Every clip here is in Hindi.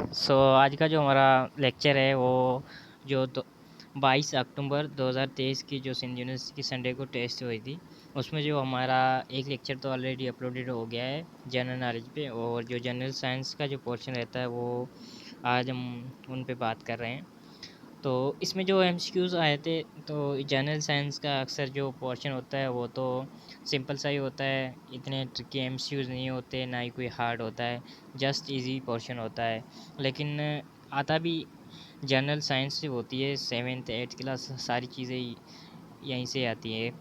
आज का जो हमारा लेक्चर है वो जो 22 अक्टूबर 2023 की जो सिंध यूनिवर्सिटी की संडे को टेस्ट हुई थी, उसमें जो हमारा एक लेक्चर तो ऑलरेडी अपलोडेड हो गया है जनरल नॉलेज पे, और जो जनरल साइंस का जो पोर्शन रहता है वो आज हम उन पे बात कर रहे हैं। तो इसमें जो एमसीक्यूज़ आए थे, तो जनरल साइंस का अक्सर जो पोर्शन होता है वो तो सिंपल सा ही होता है, इतने ट्रिकी एमसीक्यूज़ नहीं होते, ना ही कोई हार्ड होता है, जस्ट इजी पोर्शन होता है। लेकिन आता भी जनरल साइंस से होती है, 7th 8th क्लास सारी चीज़ें यहीं से आती है।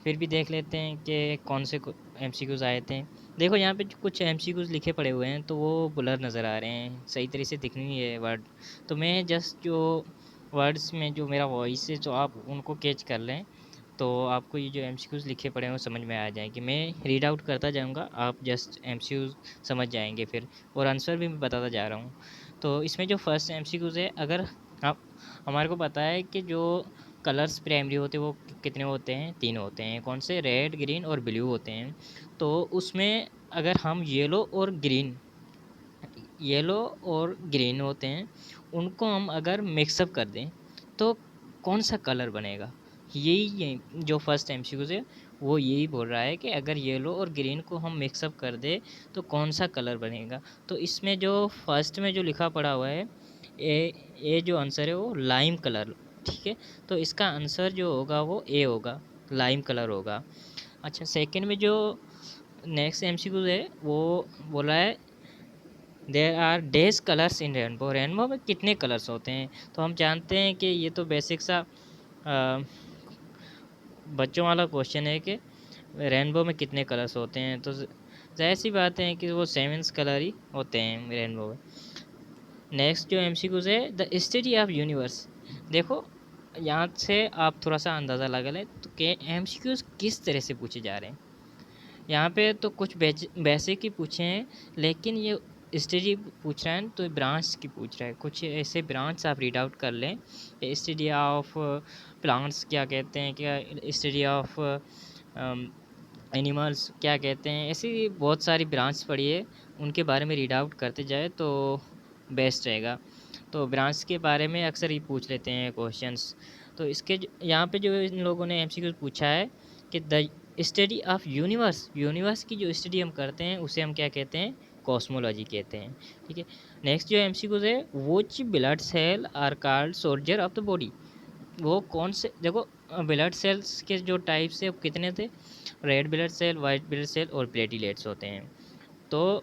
फिर भी देख लेते हैं कि कौन से एमसीक्यूज़ आए थे। देखो यहाँ पे कुछ एमसीक्यूज़ लिखे पड़े हुए हैं, तो वो ब्लर नज़र आ रहे हैं, सही तरह से दिख नहीं है वर्ड। तो मैं जस्ट जो वर्ड्स में जो मेरा वॉइस है, जो आप उनको कैच कर लें, तो आपको ये जो एमसीक्यूज़ लिखे पड़े हैं वो समझ में आ जाएंगे। मैं रीड आउट करता जाऊंगा, आप जस्ट एमसीक्यूज़ समझ जाएंगे फिर, और आंसर भी मैं बताता जा रहा हूँ। तो इसमें जो फर्स्ट एमसीक्यूज़ है, अगर आप हमारे को पता है कि जो कलर्स प्राइमरी होते हैं वो कितने होते हैं, 3 होते हैं। कौन से? रेड, ग्रीन और ब्लू होते हैं। तो उसमें अगर हम येलो और ग्रीन होते हैं, उनको हम अगर मिक्सअप कर दें तो कौन सा कलर बनेगा? यही जो फर्स्ट एमसीक्यू है वो यही बोल रहा है कि अगर येलो और ग्रीन को हम मिक्सअप कर दे तो कौन सा कलर बनेगा। तो इसमें जो फर्स्ट में जो लिखा पड़ा हुआ है, ए जो आंसर है वो लाइम कलर, ठीक है। तो इसका आंसर जो होगा वो ए होगा, लाइम कलर होगा। अच्छा, सेकंड में जो नेक्स्ट एमसीक्यू है वो बोला है there are days colours in rainbow. Rainbow में कितने कलर्स होते हैं? तो हम जानते हैं कि ये तो बेसिक सा बच्चों वाला क्वेश्चन है कि रेनबो में कितने कलर्स होते हैं। तो जाहिर सी बात है कि वो 7 कलर ही होते हैं रेनबो में। नेक्स्ट जो एमसीक्यूज है, द स्टडी ऑफ यूनिवर्स। देखो यहाँ से आप थोड़ा सा अंदाज़ा लगा लें तो कि एमसीक्यूज किस तरह से पूछे जा रहे हैं। यहाँ पे तो कुछ बेसिक ही पूछे हैं, लेकिन ये स्टडी पूछ रहा है तो ब्रांच की पूछ रहा है। कुछ ऐसे ब्रांच आप रीड आउट कर लें, स्टडी ऑफ प्लांट्स क्या कहते हैं, क्या स्टडी ऑफ एनिमल्स क्या कहते हैं। ऐसी बहुत सारी ब्रांच पड़ी है, उनके बारे में रीड आउट करते जाए तो बेस्ट रहेगा। तो ब्रांच के बारे में अक्सर ही पूछ लेते हैं क्वेश्चंस। तो इसके यहाँ पे जो इन लोगों ने एमसीक्यू पूछा है कि the study of universe, universe की जो स्टडी हम करते हैं उसे हम क्या कहते हैं? कॉस्मोलॉजी कहते हैं, ठीक है। नेक्स्ट जो एमसीक्यूज है, which blood cell are called soldier of the body. वो कौन से? देखो ब्लड सेल्स के जो टाइप्स है वो कितने थे? Red blood cell, white blood cell और प्लेटिलेट्स होते हैं। तो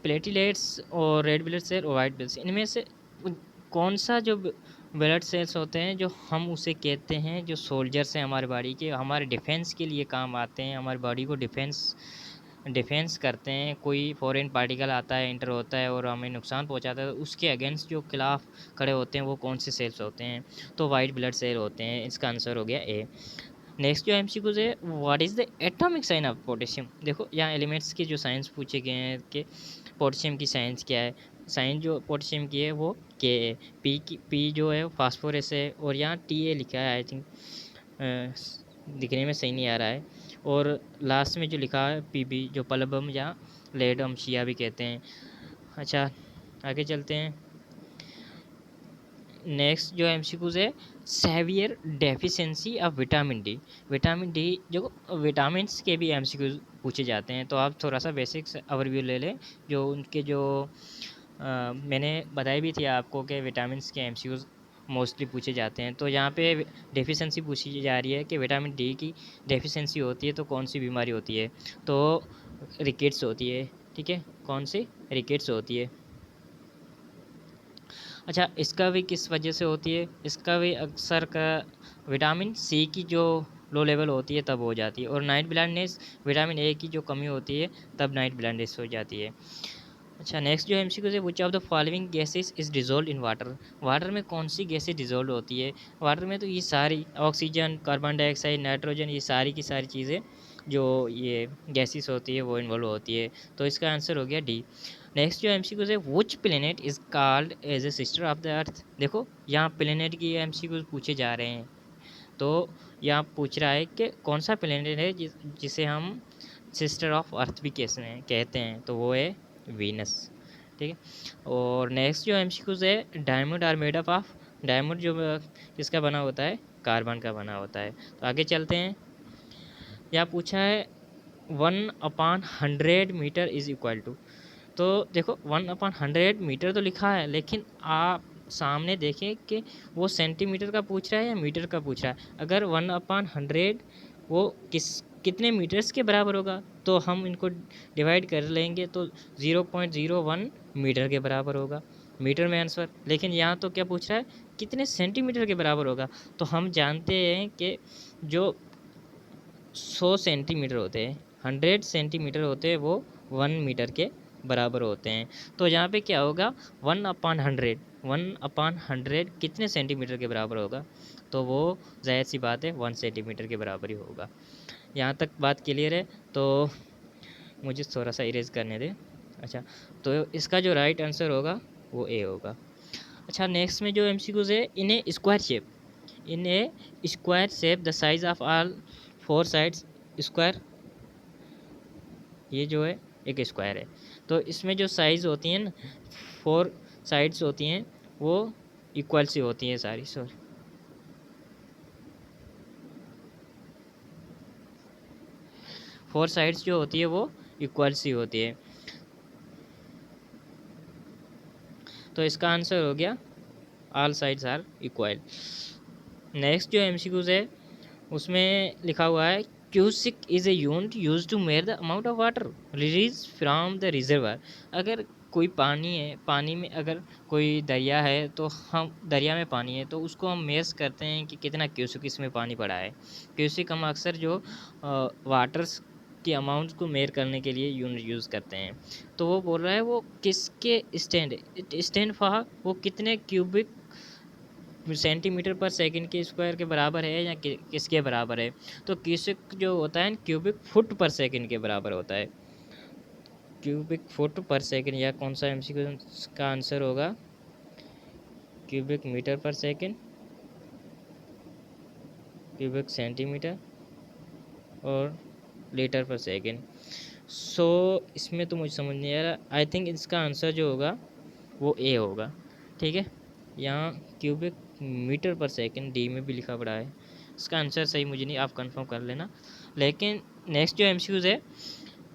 प्लेटिलेट्स और रेड ब्लड सेल और वाइट ब्लड सेल, इनमें से कौन सा जो ब्लड सेल्स होते हैं जो हम उसे कहते हैं जो सोल्जर्स हैं हमारे बॉडी के, हमारे डिफेंस के लिए काम आते हैं, हमारी बॉडी को डिफेंस करते हैं। कोई फॉरेन पार्टिकल आता है, इंटर होता है और हमें नुकसान पहुंचाता है, तो उसके अगेंस्ट जो खिलाफ खड़े होते हैं वो कौन से सेल्स होते हैं? तो वाइट ब्लड सेल होते हैं। इसका आंसर हो गया ए। नेक्स्ट जो एमसीक्यूज है, what is the atomic sign of potassium. देखो यहाँ एलिमेंट्स की जो साइंस पूछे गए हैं कि पोटेशियम की साइंस क्या है। साइन जो पोटेशियम की है वो के है। पी जो है वो फास्फोरस है, और यहाँ टी ए लिखा है, आई थिंक दिखने में सही नहीं आ रहा है। और लास्ट में जो लिखा है पी बी, जो पलबम या लेड अमशिया भी कहते हैं। अच्छा, आगे चलते हैं। नेक्स्ट जो एमसीक्यूज है, severe deficiency of vitamin D. Vitamin D, जो विटामिन्स के भी एमसीक्यूज पूछे जाते हैं, तो आप थोड़ा सा बेसिक्स ओवरव्यू ले लें। जो उनके जो मैंने बताई भी थी आपको कि विटामिन्स के एमसीक्यूज मोस्टली पूछे जाते हैं। तो यहाँ पे डेफिशिएंसी पूछी जा रही है कि विटामिन डी की डेफिशिएंसी होती है तो कौन सी बीमारी होती है? तो रिकेट्स होती है, ठीक है। कौन सी? रिकेट्स होती है। अच्छा, इसका भी किस वजह से होती है? इसका भी अक्सर का विटामिन सी की जो लो लेवल होती है तब हो जाती है, और नाइट ब्लाइंडनेस विटामिन ए की जो कमी होती है तब नाइट ब्लाइंडनेस हो जाती है। अच्छा, नेक्स्ट जो एमसीक्यू है, which of the following gases is dissolve in water. Water में कौन सी गैसें डिजोल्व होती है? वाटर में तो ये सारी ऑक्सीजन, कार्बन डाइऑक्साइड, नाइट्रोजन, ये सारी की सारी चीज़ें जो ये गैसेस होती है वो इन्वॉल्व होती है। तो इसका आंसर हो गया डी। नेक्स्ट जो एमसीक्यू है, which planet is called as a sister of the earth. देखो यहाँ प्लेनेट की एमसीक्यू पूछे जा रहे हैं, तो यहाँ पूछ रहा है कि कौन सा प्लेनेट है जिसे हम सिस्टर ऑफ अर्थ भी कहते हैं। तो वो है वीनस। ठीक है। और नेक्स्ट जो एमसीक्यूज है, diamond are made up of, diamond जो किसका बना होता है, कार्बन का बना होता है। तो आगे चलते हैं, यहाँ पूछा है 1/100 मीटर इज इक्वल टू, तो देखो 1/100 मीटर तो लिखा है, लेकिन आप सामने देखें कि वो सेंटीमीटर का पूछ रहा है या मीटर का पूछ रहा है। अगर 1/100 वो कितने मीटर्स के बराबर होगा, तो हम इनको डिवाइड कर लेंगे तो 0.01 मीटर के बराबर होगा, मीटर में आंसर। लेकिन यहाँ तो क्या पूछ रहा है, कितने सेंटीमीटर के बराबर होगा। तो हम जानते हैं कि जो 100 सेंटीमीटर होते हैं, 100 सेंटीमीटर होते हैं, वो 1 मीटर के बराबर होते हैं। तो यहाँ पे क्या होगा, 1/100 कितने सेंटीमीटर के बराबर होगा, तो वो जाहिर सी बात है 1 सेंटीमीटर के बराबर ही होगा। यहाँ तक बात क्लियर है, तो मुझे थोड़ा सा इरेज करने दे। अच्छा, तो इसका जो राइट आंसर होगा वो ए होगा। अच्छा, नेक्स्ट में जो एमसीक्यूज है, in a square shape, in a square shape the size of all 4 sides square, ये जो है एक स्क्वायर है। तो इसमें जो साइज होती हैं ना, 4 साइड्स होती हैं, वो इक्वल सी होती हैं सारी, सॉरी 4 साइड्स जो होती है वो इक्वल सी होती है। तो इसका आंसर हो गया all sides are equal. Next जो एमसीक्यूज है, उसमें लिखा हुआ है cusec is a unit use to measure the amount of water release from the reservoir. अगर कोई पानी है, पानी में अगर कोई दरिया है, तो हम दरिया में पानी है तो उसको हम मेज़र करते हैं कि कितना क्यूसिक इसमें पानी पड़ा है। क्यूसिक हम अक्सर जो वाटर्स की अमाउंट को मेयर करने के लिए यूनिट यूज़ करते हैं। तो वो बोल रहा है वो किसके स्टैंड फॉर, वो कितने क्यूबिक सेंटीमीटर पर सेकंड के स्क्वायर के बराबर है या किसके बराबर है। तो क्यूसिक जो होता है क्यूबिक फुट पर सेकंड के बराबर होता है, क्यूबिक फुट पर सेकंड। या कौन सा एमसीक्यू का आंसर होगा, क्यूबिक मीटर पर सेकंड, क्यूबिक सेंटीमीटर और लीटर पर सेकंड। सो इसमें तो मुझे समझ नहीं आ रहा, आई थिंक इसका आंसर जो होगा वो ए होगा। ठीक है, यहाँ क्यूबिक मीटर पर सेकंड डी में भी लिखा पड़ा है, इसका आंसर सही मुझे नहीं, आप कंफर्म कर लेना। लेकिन नेक्स्ट जो एमसीक्यूज है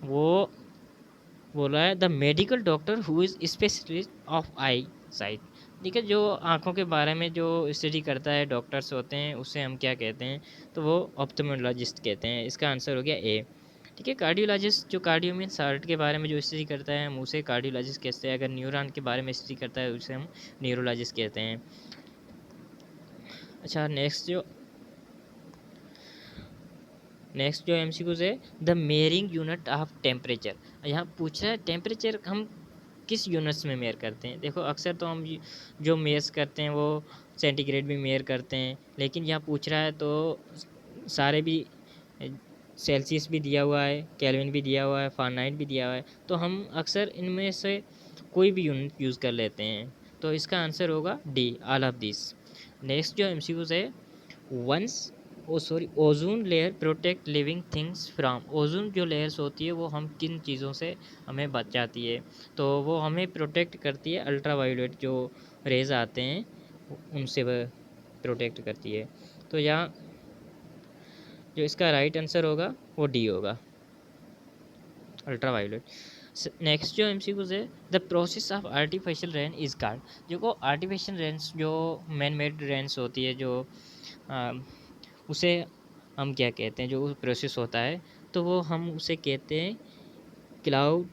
वो बोला है the medical doctor who is specialist of I site. ठीक है, जो आँखों के बारे में जो स्टडी करता है, डॉक्टर्स होते हैं, उसे हम क्या कहते हैं, तो वो ऑप्थेल्मोलॉजिस्ट कहते हैं। इसका आंसर हो गया ए। ठीक है, कार्डियोलॉजिस्ट जो कार्डियो मीन्स हार्ट के बारे में जो स्टडी करता है, हम उसे कार्डियोलॉजिस्ट कहते हैं। अगर न्यूरॉन के बारे में स्टडी करता है, उसे हम न्यूरोलॉजिस्ट कहते हैं। अच्छा, नेक्स्ट जो एमसीक्यूज है, द मेयरिंग यूनिट ऑफ टेम्परेचर। यहाँ पूछ रहा है टेम्परेचर हम किस यूनिट्स में मेयर करते हैं। देखो अक्सर तो हम जो मेयर्स करते हैं वो सेंटीग्रेड भी मेयर करते हैं, लेकिन यहाँ पूछ रहा है तो सारे भी, सेल्सियस भी दिया हुआ है, केल्विन भी दिया हुआ है, फ़ारेनहाइट भी दिया हुआ है, तो हम अक्सर इनमें से कोई भी यूनिट यूज़ कर लेते हैं। तो इसका आंसर होगा D, all of this. Next जो एमसीक्यूज है, once ozone layer protect living things from. Ozone जो लेयर्स होती है वो हम किन चीज़ों से हमें बचाती है, तो वो हमें प्रोटेक्ट करती है अल्ट्रा वायोलेट जो रेज आते हैं उनसे प्रोटेक्ट करती है। तो यहाँ जो इसका राइट आंसर होगा वो डी होगा, अल्ट्रा वायोलेट। नेक्स्ट जो एमसीक्यूज है, the process of artificial rain is called. देखो आर्टिफिशियल रेन्स जो मैन मेड रेन्स होती है, जो उसे हम क्या कहते हैं, जो प्रोसेस होता है, तो वो हम उसे कहते हैं क्लाउड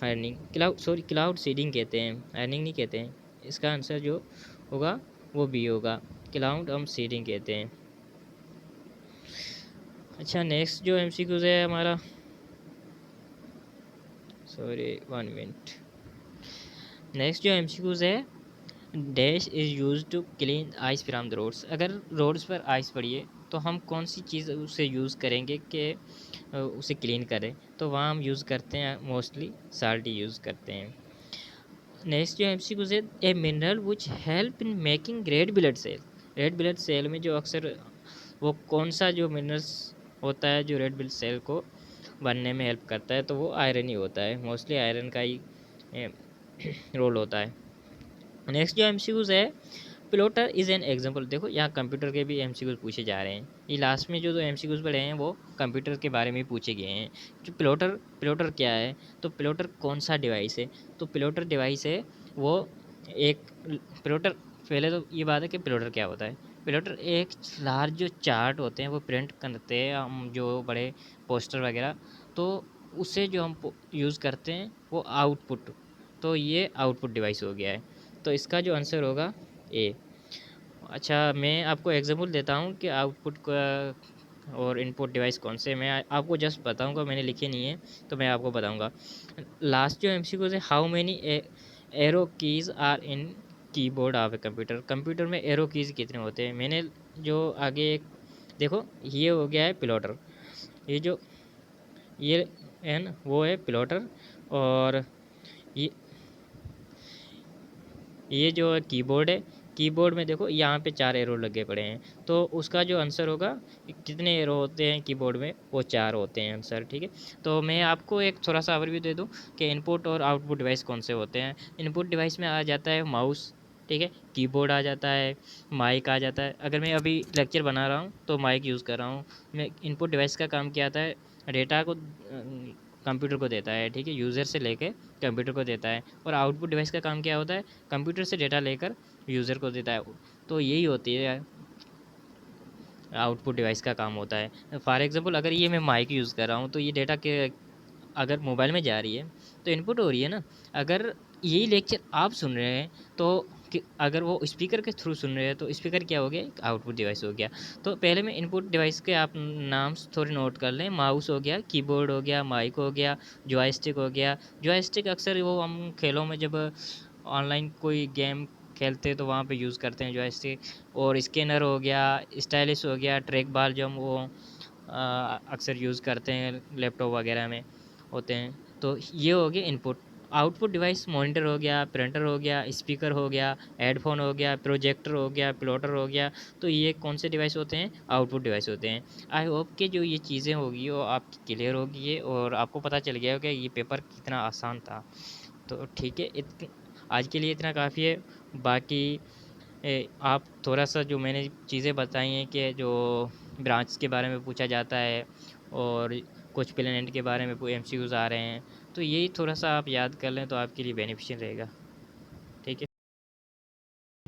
अर्निंग, क्लाउड सीडिंग कहते हैं, अर्निंग नहीं कहते हैं। इसका आंसर जो होगा वो बी होगा, क्लाउड हम सीडिंग कहते हैं। अच्छा, नेक्स्ट जो एमसीक्यूज है हमारा, सॉरी 1 मिनट। नेक्स्ट जो एमसीक्यूज है, dash is use to clean ice from the roads. अगर रोड्स पर आइस पड़ी है तो हम कौन सी चीज़ उसे यूज़ करेंगे कि उसे क्लीन करें, तो वहाँ हम यूज़ करते हैं मोस्टली साल्ट ही यूज़ करते हैं। नेक्स्ट जो एमसीक्यूज है, a mineral which help in making red blood cell. Red blood cell में जो अक्सर वो कौन सा जो मिनरल्स होता है जो रेड ब्लड सेल को बनने में हेल्प करता है, तो वो आयरन ही होता है, मोस्टली आयरन का ही रोल होता है। नेक्स्ट जो एमसीक्यूज है, प्लॉटर इज़ एन एग्जांपल। देखो यहाँ कंप्यूटर के भी एमसीक्यूज पूछे जा रहे हैं। ये लास्ट में जो दो एमसीक्यूज पढ़े हैं वो कंप्यूटर के बारे में पूछे गए हैं। जो प्लॉटर प्लॉटर क्या है, तो प्लॉटर कौन सा डिवाइस है, तो प्लॉटर डिवाइस है वो एक प्लॉटर, पहले तो ये बात है कि प्लॉटर क्या होता है। प्लॉटर एक लार्ज जो चार्ट होते हैं वो प्रिंट करते हैं हम, जो बड़े पोस्टर वगैरह, तो उससे जो हम यूज़ करते हैं वो आउटपुट, तो ये आउटपुट डिवाइस हो गया है। तो इसका जो आंसर होगा ए। अच्छा, मैं आपको एग्जांपल देता हूँ कि आउटपुट का और इनपुट डिवाइस कौन से। मैं आपको जस्ट बताऊँगा, मैंने लिखे नहीं है तो मैं आपको बताऊँगा। लास्ट जो एमसीक्यू है, how many arrow keys are in keyboard of a computer. Computer में एरो कीज़ कितने होते हैं। मैंने जो आगे एक देखो, ये हो गया है प्लॉटर, ये जो ये एन वो है प्लॉटर, और ये ये जो कीबोर्ड है, कीबोर्ड में देखो यहाँ पे 4 एरो लगे पड़े हैं, तो उसका जो आंसर होगा कितने एरो होते हैं कीबोर्ड में, वो 4 होते हैं आंसर। ठीक है, तो मैं आपको एक थोड़ा सा ओवरव्यू दे दूँ कि इनपुट और आउटपुट डिवाइस कौन से होते हैं। इनपुट डिवाइस में आ जाता है माउस, ठीक है, कीबोर्ड आ जाता है, माइक आ जाता है। अगर मैं अभी लेक्चर बना रहा हूँ तो माइक यूज़ कर रहा हूँ मैं। इनपुट डिवाइस का काम क्या आता है, डेटा को कंप्यूटर को देता है, ठीक है, यूज़र से लेके कंप्यूटर को देता है। और आउटपुट डिवाइस का काम क्या होता है, कंप्यूटर से डेटा लेकर यूज़र को देता है। तो यही होती है आउटपुट डिवाइस का काम होता है। फॉर एग्जांपल अगर ये मैं माइक यूज़ कर रहा हूँ तो ये डेटा के अगर मोबाइल में जा रही है तो इनपुट हो रही है ना। अगर यही लेक्चर आप सुन रहे हैं तो अगर वो स्पीकर के थ्रू सुन रहे हैं तो स्पीकर क्या हो गया, एक आउटपुट डिवाइस हो गया। तो पहले मैं इनपुट डिवाइस के आप नाम थोड़े नोट कर लें। माउस हो गया, कीबोर्ड हो गया, माइक हो गया, जॉयस्टिक हो गया। जॉयस्टिक अक्सर वो हम खेलों में जब ऑनलाइन कोई गेम खेलते हैं तो वहाँ पे यूज़ करते हैं जॉयस्टिक। और स्कैनर हो गया, स्टाइलिश हो गया, ट्रैक बाल जो हम वो अक्सर यूज़ करते हैं लैपटॉप वगैरह में होते हैं। तो ये हो गया इनपुट। आउटपुट डिवाइस मॉनिटर हो गया, प्रिंटर हो गया, स्पीकर हो गया, हेडफोन हो गया, प्रोजेक्टर हो गया, प्लॉटर हो गया। तो ये कौन से डिवाइस होते हैं, आउटपुट डिवाइस होते हैं। आई होप कि जो ये चीज़ें होगी वो आपकी क्लियर होगी है और आपको पता चल गया होगा कि ये पेपर कितना आसान था। तो ठीक है, आज के लिए इतना काफ़ी है। बाकी आप थोड़ा सा जो मैंने चीज़ें बताई हैं कि जो ब्रांच के बारे में पूछा जाता है और कुछ प्लेनेट के बारे में एमसीक्यूज़ आ रहे हैं, तो यही थोड़ा सा आप याद कर लें तो आपके लिए बेनिफिशियल रहेगा।